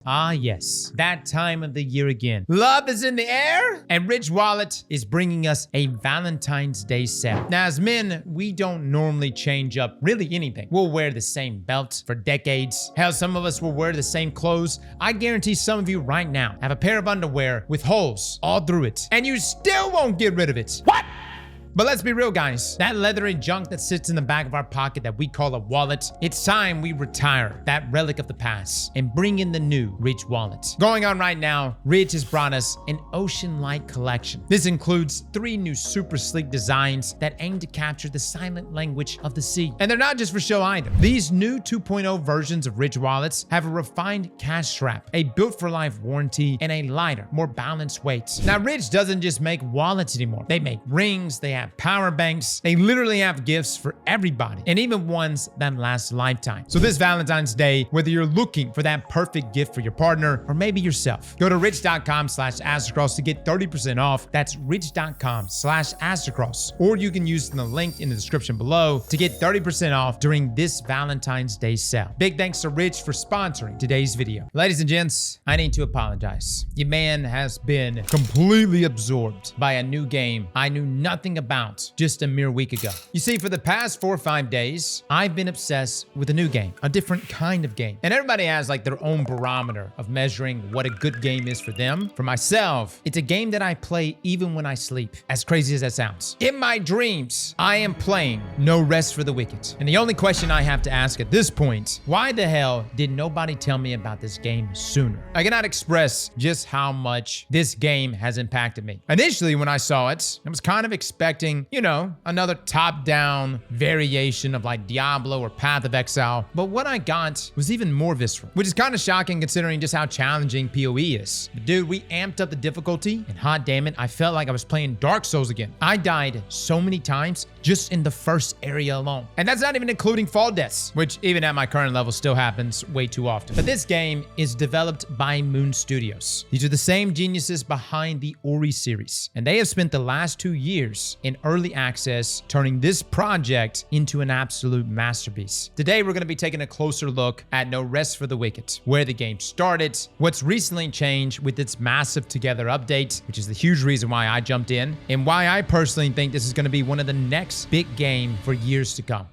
Ah yes, that time of the year again. Love is in the air, and Rich Wallet is bringing us a Valentine's Day sale. Now as men, we don't normally change up really anything. We'll wear the same belt for decades. Hell, some of us will wear the same clothes. I guarantee some of you right now have a pair of underwear with holes all through it, and you still won't get rid of it. What? But let's be real, guys. That leathery junk that sits in the back of our pocket that we call a wallet, it's time we retire that relic of the past and bring in the new Rich Wallet. Going on right now, Rich has brought us an ocean-like collection. This includes 3 new super sleek designs that aim to capture the silent language of the sea. And they're not just for show either. These new 2.0 versions of Rich Wallets have a refined cash strap, a built-for-life warranty, and a lighter, more balanced weight. Now, Rich doesn't just make wallets anymore. They make rings, they have power banks, they literally have gifts for everybody, and even ones that last a lifetime. So this Valentine's Day, whether you're looking for that perfect gift for your partner or maybe yourself, go to rich.com/Aztecross to get 30% off. That's rich.com/Aztecross. Or you can use the link in the description below to get 30% off during this Valentine's Day sale. Big thanks to Rich for sponsoring today's video. Ladies and gents, I need to apologize. Your man has been completely absorbed by a new game I knew nothing about just a mere week ago. You see, for the past 4 or 5 days, I've been obsessed with a new game, a different kind of game. And everybody has like their own barometer of measuring what a good game is for them. For myself, it's a game that I play even when I sleep, as crazy as that sounds. In my dreams, I am playing No Rest for the Wicked. And the only question I have to ask at this point, why the hell did nobody tell me about this game sooner? I cannot express just how much this game has impacted me. Initially, when I saw it, I was kind of expecting, you know, another top-down variation of like Diablo or Path of Exile. But what I got was even more visceral, which is kind of shocking considering just how challenging PoE is. But dude, we amped up the difficulty, and hot damn it, I felt like I was playing Dark Souls again. I died so many times just in the first area alone. And that's not even including fall deaths, which even at my current level still happens way too often. But this game is developed by Moon Studios. These are the same geniuses behind the Ori series, and they have spent the last 2 years in early access, turning this project into an absolute masterpiece. Today, we're going to be taking a closer look at No Rest for the Wicked, where the game started, what's recently changed with its massive Together update, which is the huge reason why I jumped in, and why I personally think this is going to be one of the next big game for years to come.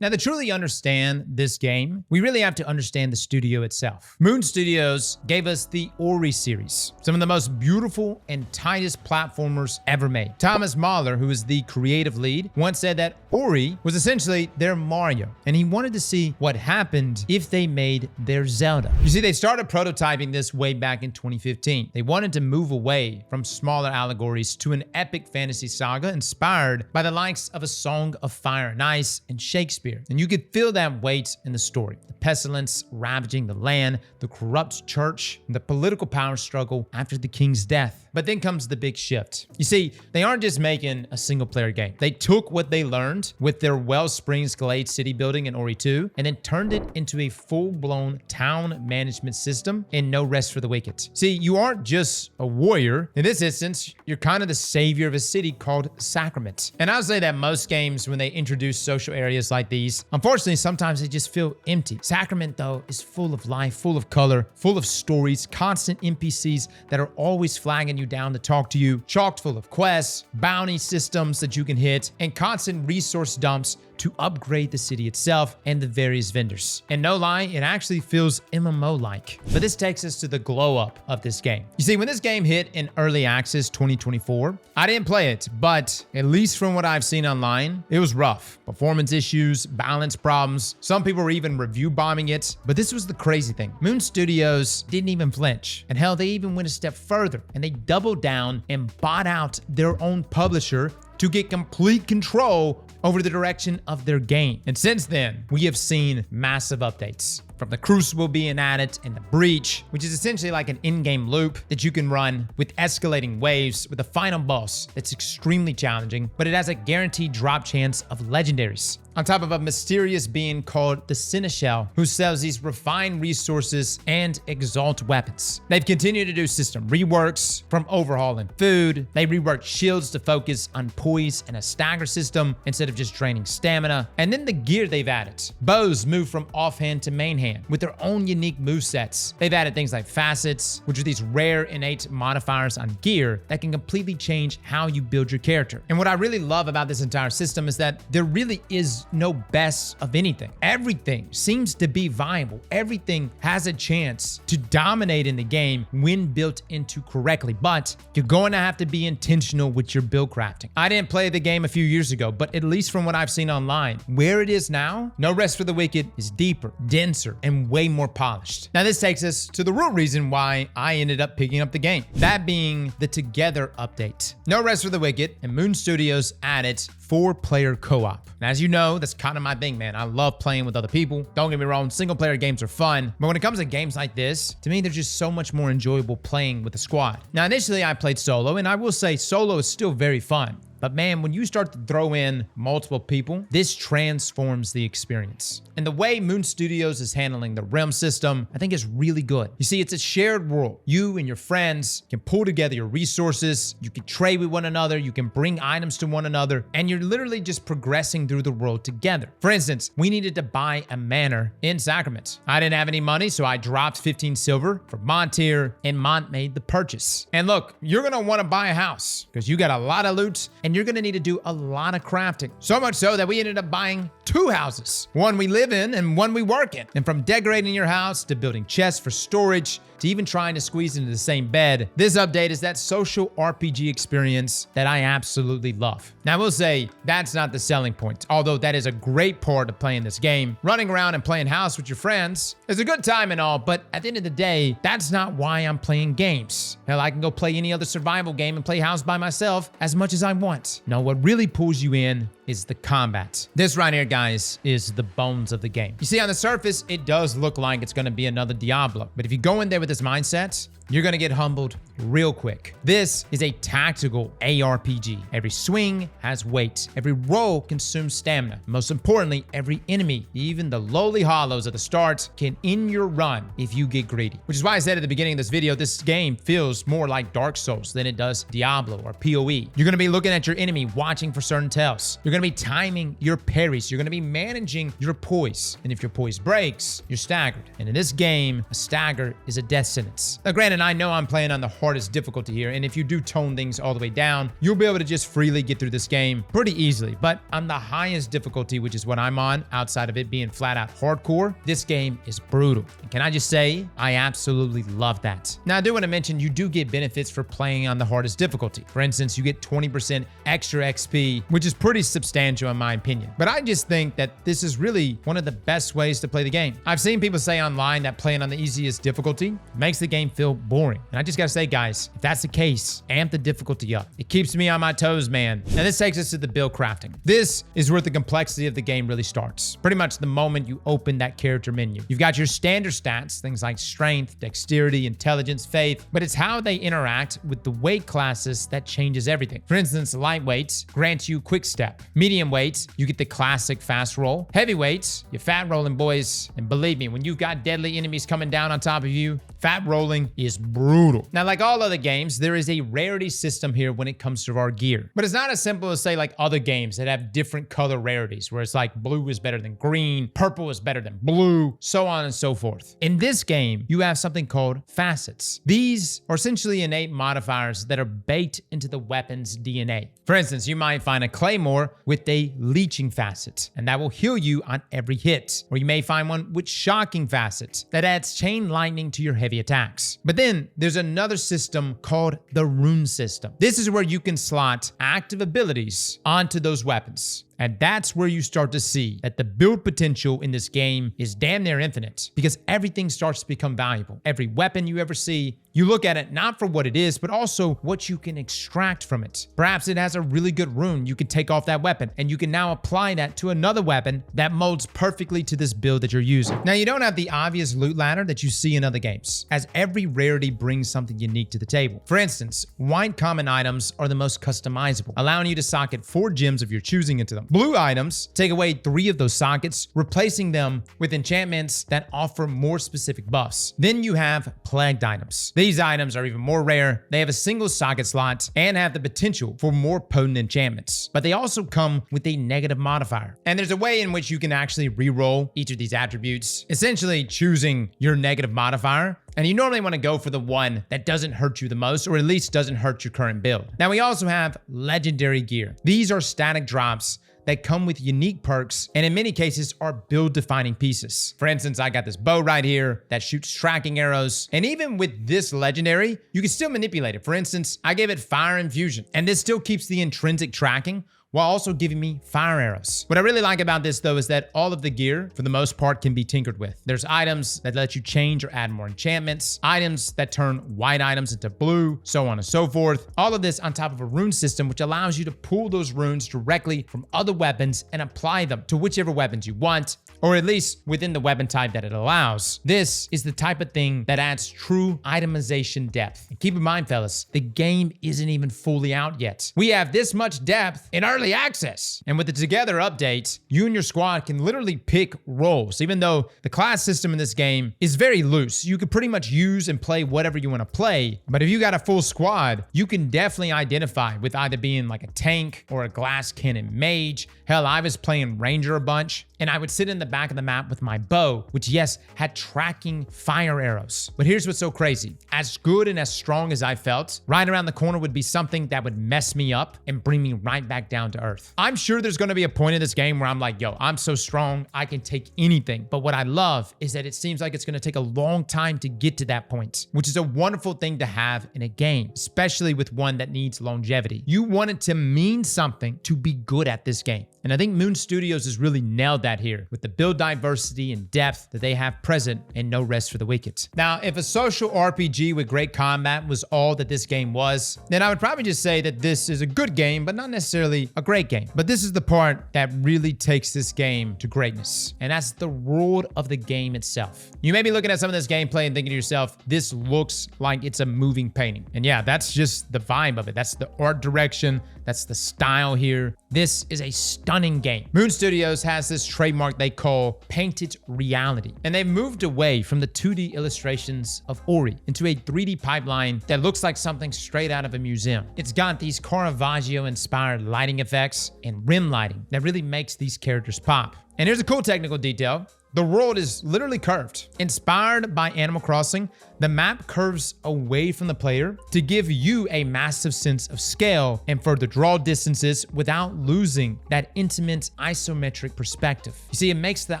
Now, to truly understand this game, we really have to understand the studio itself. Moon Studios gave us the Ori series, some of the most beautiful and tightest platformers ever made. Thomas Mahler, who is the creative lead, once said that Ori was essentially their Mario, and he wanted to see what happened if they made their Zelda. You see, they started prototyping this way back in 2015. They wanted to move away from smaller allegories to an epic fantasy saga inspired by the likes of A Song of Fire and Ice and Shakespeare. And you could feel that weight in the story. The pestilence ravaging the land, the corrupt church, and the political power struggle after the king's death. But then comes the big shift. You see, they aren't just making a single player game. They took what they learned with their Wellsprings Glade city building in Ori 2 and then turned it into a full-blown town management system in No Rest for the Wicked. See, you aren't just a warrior. In this instance, you're kind of the savior of a city called Sacrament. And I'll say that most games, when they introduce social areas like these, unfortunately, sometimes they just feel empty. Sacrament, though, is full of life, full of color, full of stories, constant NPCs that are always flagging you down to talk to you, chocked full of quests, bounty systems that you can hit, and constant resource dumps to upgrade the city itself and the various vendors. And no lie, it actually feels MMO-like. But this takes us to the glow up of this game. You see, when this game hit in early access 2024, I didn't play it, but at least from what I've seen online, it was rough. Performance issues, balance problems, some people were even review bombing it. But this was the crazy thing. Moon Studios didn't even flinch. And hell, they even went a step further and they doubled down and bought out their own publisher to get complete control over the direction of their game. And since then, we have seen massive updates. from the Crucible being added and the Breach, which is essentially like an in-game loop that you can run with escalating waves with a final boss that's extremely challenging, but it has a guaranteed drop chance of legendaries. On top of a mysterious being called the Seneschal, who sells these refined resources and exalt weapons. They've continued to do system reworks, from overhauling food. They reworked shields to focus on poise and a stagger system instead of just draining stamina. And then the gear they've added. Bows move from offhand to main hand with their own unique movesets. They've added things like facets, which are these rare innate modifiers on gear that can completely change how you build your character. And what I really love about this entire system is that there really is no best of anything. Everything seems to be viable. Everything has a chance to dominate in the game when built into correctly, but you're going to have to be intentional with your build crafting. I didn't play the game a few years ago, but at least from what I've seen online, where it is now, No Rest for the Wicked is deeper, denser, and way more polished. Now this takes us to the real reason why I ended up picking up the game, that being the Together update. No Rest for the Wicked and Moon Studios added 4-player co-op. And as you know, that's kind of my thing, man. I love playing with other people. Don't get me wrong, single-player games are fun, but when it comes to games like this, to me, they're just so much more enjoyable playing with a squad. Now, initially, I played solo, and I will say solo is still very fun. But man, when you start to throw in multiple people, this transforms the experience. And the way Moon Studios is handling the realm system, I think is really good. You see, it's a shared world. You and your friends can pull together your resources, you can trade with one another, you can bring items to one another, and you're literally just progressing through the world together. For instance, we needed to buy a manor in Sacrament. I didn't have any money, so I dropped 15 silver for Mont here, and Mont made the purchase. And look, you're gonna wanna buy a house, because you got a lot of loot, and you're gonna need to do a lot of crafting. So much so that we ended up buying 2 houses. One we live in and one we work in. And from decorating your house to building chests for storage to even trying to squeeze into the same bed, this update is that social RPG experience that I absolutely love. Now I will say that's not the selling point, although that is a great part of playing this game. Running around and playing house with your friends is a good time and all, but at the end of the day, that's not why I'm playing games. Hell, I can go play any other survival game and play house by myself as much as I want. No, what really pulls you in is the combat. This right here, guys, is the bones of the game. You see, on the surface, it does look like it's gonna be another Diablo, but if you go in there with this mindset, you're gonna get humbled real quick. This is a tactical ARPG. Every swing has weight. Every roll consumes stamina. Most importantly, every enemy, even the lowly hollows at the start, can end your run if you get greedy. Which is why I said at the beginning of this video, this game feels more like Dark Souls than it does Diablo or PoE. You're gonna be looking at your enemy, watching for certain tells. You're gonna be timing your parries. You're gonna be managing your poise. And if your poise breaks, you're staggered. And in this game, a stagger is a death sentence. Now granted, I know I'm playing on the hardest difficulty here, and if you do tone things all the way down, you'll be able to just freely get through this game pretty easily. But on the highest difficulty, which is what I'm on, outside of it being flat out hardcore, this game is brutal. And can I just say, I absolutely love that. Now, I do want to mention you do get benefits for playing on the hardest difficulty. For instance, you get 20% extra XP, which is pretty substantial in my opinion. But I just think that this is really one of the best ways to play the game. I've seen people say online that playing on the easiest difficulty makes the game feel boring. And I just gotta say, guys, if that's the case, amp the difficulty up. It keeps me on my toes, man. Now this takes us to the build crafting. This is where the complexity of the game really starts. Pretty much the moment you open that character menu. You've got your standard stats, things like strength, dexterity, intelligence, faith, but it's how they interact with the weight classes that changes everything. For instance, lightweights grant you quick step. Medium weights, you get the classic fast roll. Heavyweights, you're fat rolling, boys. And believe me, when you've got deadly enemies coming down on top of you, fat rolling is brutal. Now, like all other games, there is a rarity system here when it comes to our gear. But it's not as simple as say like other games that have different color rarities, where it's like blue is better than green, purple is better than blue, so on and so forth. In this game, you have something called facets. These are essentially innate modifiers that are baked into the weapon's DNA. For instance, you might find a claymore with a leeching facet, and that will heal you on every hit. Or you may find one with shocking facets that adds chain lightning to your heavy attacks. But then there's another system called the rune system. This is where you can slot active abilities onto those weapons. And that's where you start to see that the build potential in this game is damn near infinite, because everything starts to become valuable. Every weapon you ever see, you look at it not for what it is, but also what you can extract from it. Perhaps it has a really good rune you can take off that weapon, and you can now apply that to another weapon that molds perfectly to this build that you're using. Now, you don't have the obvious loot ladder that you see in other games, as every rarity brings something unique to the table. For instance, white common items are the most customizable, allowing you to socket 4 gems of your choosing into them. Blue items take away 3 of those sockets, replacing them with enchantments that offer more specific buffs. Then you have plagued items. These items are even more rare. They have a single socket slot and have the potential for more potent enchantments, but they also come with a negative modifier. And there's a way in which you can actually re-roll each of these attributes, essentially choosing your negative modifier. And you normally want to go for the one that doesn't hurt you the most, or at least doesn't hurt your current build. Now, we also have legendary gear. These are static drops that come with unique perks, and in many cases are build-defining pieces. For instance, I got this bow right here that shoots tracking arrows, and even with this legendary, you can still manipulate it. For instance, I gave it fire infusion, and this still keeps the intrinsic tracking while also giving me fire arrows. What I really like about this, though, is that all of the gear, for the most part, can be tinkered with. There's items that let you change or add more enchantments, items that turn white items into blue, so on and so forth. All of this on top of a rune system, which allows you to pull those runes directly from other weapons and apply them to whichever weapons you want, or at least within the weapon type that it allows. This is the type of thing that adds true itemization depth. And keep in mind, fellas, the game isn't even fully out yet. We have this much depth in early access. And with the Together update, you and your squad can literally pick roles. Even though the class system in this game is very loose, you can pretty much use and play whatever you want to play. But if you got a full squad, you can definitely identify with either being like a tank or a glass cannon mage. Hell, I was playing ranger a bunch, and I would sit in the back of the map with my bow, which, yes, had tracking fire arrows. But here's what's so crazy. As good and as strong as I felt, right around the corner would be something that would mess me up and bring me right back down to earth. I'm sure there's going to be a point in this game where I'm like, yo, I'm so strong, I can take anything. But what I love is that it seems like it's going to take a long time to get to that point, which is a wonderful thing to have in a game, especially with one that needs longevity. You want it to mean something to be good at this game. And I think Moon Studios has really nailed that here with the build diversity and depth that they have present and no rest for the wicked. Now, if a social RPG with great combat was all that this game was, then I would probably just say that this is a good game, but not necessarily a great game. But this is the part that really takes this game to greatness, and that's the world of the game itself. You may be looking at some of this gameplay and thinking to yourself, this looks like it's a moving painting. And yeah, that's just the vibe of it. That's the art direction. That's the style here. This is a stunning game. Moon Studios has this trademark they call painted reality, and they've moved away from the 2D illustrations of Ori into a 3D pipeline that looks like something straight out of a museum. It's got these Caravaggio-inspired lighting effects and rim lighting that really makes these characters pop. And here's a cool technical detail. The world is literally curved. Inspired by Animal Crossing, the map curves away from the player to give you a massive sense of scale and further draw distances without losing that intimate isometric perspective. You see, it makes the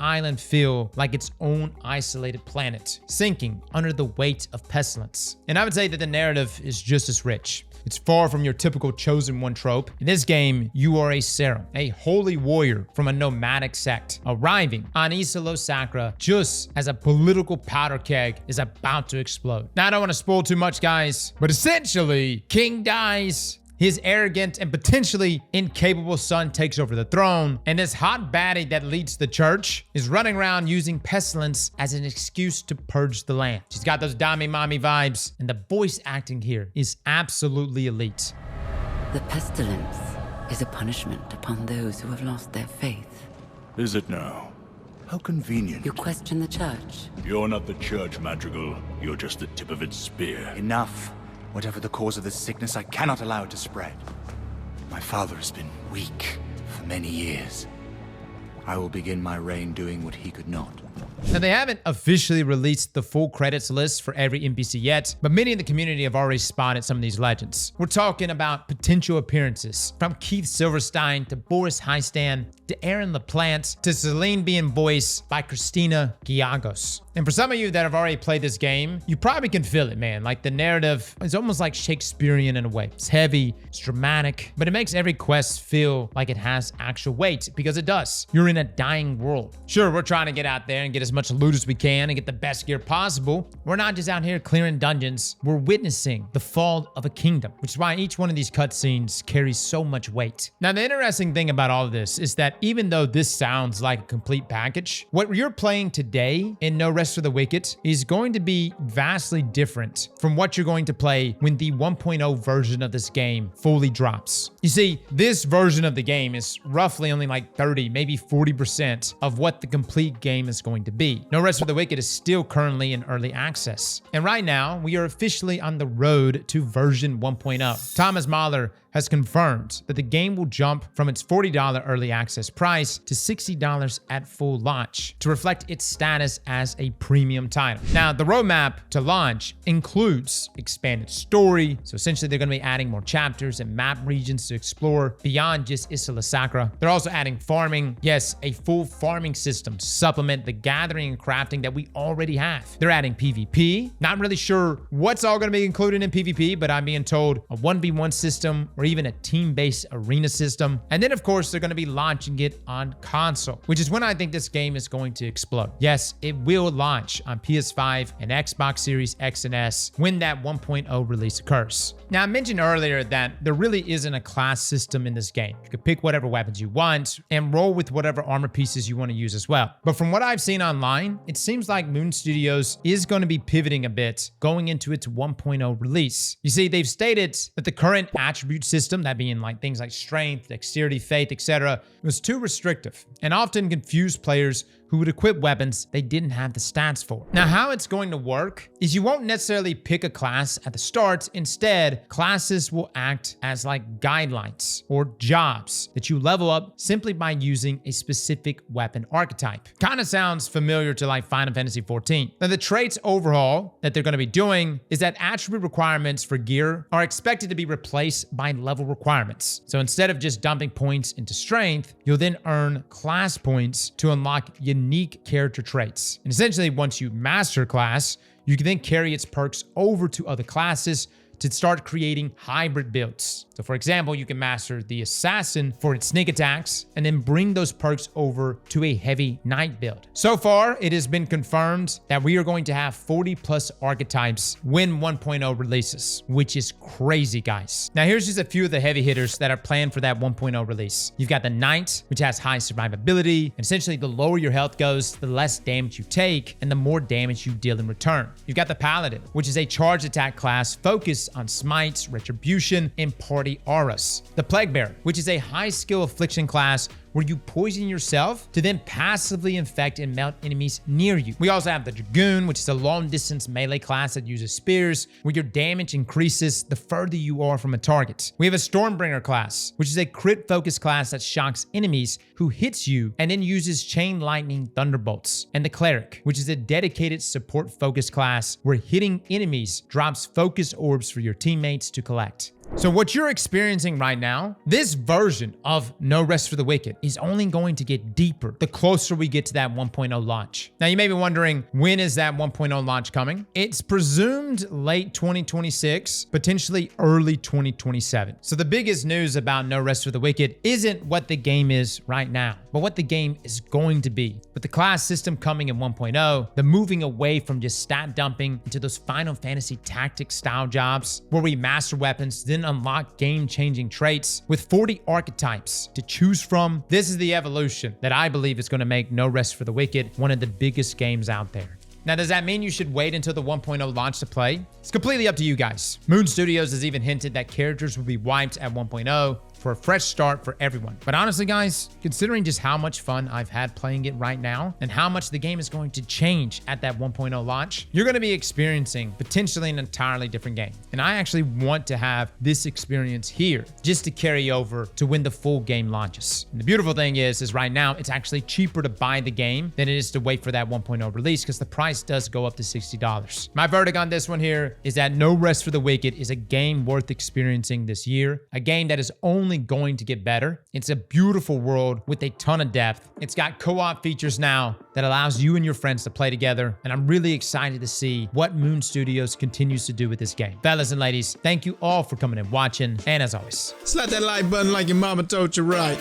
island feel like its own isolated planet, sinking under the weight of pestilence. And I would say that the narrative is just as rich. It's far from your typical chosen one trope. In this game, you are a serum, a holy warrior from a nomadic sect, arriving on Isla Sacra just as a political powder keg is about to explode. Now, I don't want to spoil too much, guys, but essentially, King dies. His arrogant and potentially incapable son takes over the throne, and this hot baddie that leads the church is running around using pestilence as an excuse to purge the land. She's got those Dami Mommy vibes, and the voice acting here is absolutely elite. The pestilence is a punishment upon those who have lost their faith. Is it now? How convenient. You question the church? You're not the church, Madrigal. You're just the tip of its spear. Enough. Whatever the cause of this sickness, I cannot allow it to spread. My father has been weak for many years. I will begin my reign doing what he could not. Now, they haven't officially released the full credits list for every NPC yet, but many in the community have already spotted some of these legends. We're talking about potential appearances from Keith Silverstein to Boris Heistan to Aaron LaPlante to Celine being voiced by Christina Giagos. And for some of you that have already played this game, you probably can feel it, man. Like the narrative is almost like Shakespearean in a way. It's heavy, it's dramatic, but it makes every quest feel like it has actual weight because it does. You're in a dying world. Sure, we're trying to get out there and get as much loot as we can and get the best gear possible. We're not just out here clearing dungeons. We're witnessing the fall of a kingdom, which is why each one of these cutscenes carries so much weight. Now, the interesting thing about all of this is that even though this sounds like a complete package, what you're playing today in No Rest for the Wicked is going to be vastly different from what you're going to play when the 1.0 version of this game fully drops. You see, this version of the game is roughly only like 30, maybe 40% of what the complete game is going to be. No Rest for the Wicked is still currently in early access. And right now, we are officially on the road to version 1.0. Thomas Mahler has confirmed that the game will jump from its $40 early access price to $60 at full launch to reflect its status as a premium title. Now, the roadmap to launch includes expanded story. So essentially, they're going to be adding more chapters and map regions to explore beyond just Isla Sacra. They're also adding farming. Yes, a full farming system to supplement the gathering and crafting that we already have. They're adding PvP. Not really sure what's all going to be included in PvP, but I'm being told a 1v1 system or even a team-based arena system. And then, of course, they're going to be launching it on console, which is when I think this game is going to explode. Yes, it will launch on PS5 and Xbox Series X and S when that 1.0 release occurs. Now, I mentioned earlier that there really isn't a class system in this game. You can pick whatever weapons you want and roll with whatever armor pieces you want to use as well. But from what I've seen online, it seems like Moon Studios is going to be pivoting a bit going into its 1.0 release. You see, they've stated that the current attribute system, that being like things like strength, dexterity, faith, etc., was too restrictive and often confused players who would equip weapons they didn't have the stats for. Now, how it's going to work is you won't necessarily pick a class at the start. Instead, classes will act as like guidelines or jobs that you level up simply by using a specific weapon archetype. Kind of sounds familiar to like Final Fantasy XIV. Now, the traits overhaul that they're going to be doing is that attribute requirements for gear are expected to be replaced by level requirements. So instead of just dumping points into strength, you'll then earn class points to unlock unique character traits. And essentially, once you master a class, you can then carry its perks over to other classes to start creating hybrid builds. So for example, you can master the Assassin for its sneak attacks and then bring those perks over to a heavy knight build. So far, it has been confirmed that we are going to have 40 plus archetypes when 1.0 releases, which is crazy, guys. Now here's just a few of the heavy hitters that are planned for that 1.0 release. You've got the Knight, which has high survivability, and essentially the lower your health goes, the less damage you take and the more damage you deal in return. You've got the Paladin, which is a charged attack class focused on smites, retribution, and party auras. The Plaguebearer, which is a high skill affliction class where you poison yourself to then passively infect and melt enemies near you. We also have the Dragoon, which is a long-distance melee class that uses spears, where your damage increases the further you are from a target. We have a Stormbringer class, which is a crit-focused class that shocks enemies who hits you and then uses chain lightning thunderbolts. And the Cleric, which is a dedicated support-focused class where hitting enemies drops focus orbs for your teammates to collect. So what you're experiencing right now, this version of No Rest for the Wicked is only going to get deeper the closer we get to that 1.0 launch. Now you may be wondering, when is that 1.0 launch coming? It's presumed late 2026, potentially early 2027. So the biggest news about No Rest for the Wicked isn't what the game is right now, but what the game is going to be. With the class system coming in 1.0, the moving away from just stat dumping into those Final Fantasy Tactics style jobs where we master weapons, then unlock game-changing traits with 40 archetypes to choose from. This is the evolution that I believe is going to make No Rest for the Wicked one of the biggest games out there. Now, does that mean you should wait until the 1.0 launch to play? It's completely up to you guys. Moon Studios has even hinted that characters will be wiped at 1.0 for a fresh start for everyone. But honestly, guys, considering just how much fun I've had playing it right now and how much the game is going to change at that 1.0 launch, you're going to be experiencing potentially an entirely different game. And I actually want to have this experience here just to carry over to when the full game launches. And the beautiful thing is right now it's actually cheaper to buy the game than it is to wait for that 1.0 release because the price does go up to $60. My verdict on this one here is that No Rest for the Wicked is a game worth experiencing this year, a game that is only only going to get better. It's a beautiful world with a ton of depth. It's got co-op features now that allows you and your friends to play together, and I'm really excited to see what Moon Studios continues to do with this game. Fellas and ladies, thank you all for coming and watching, and as always, Slap that like button like your mama told you right.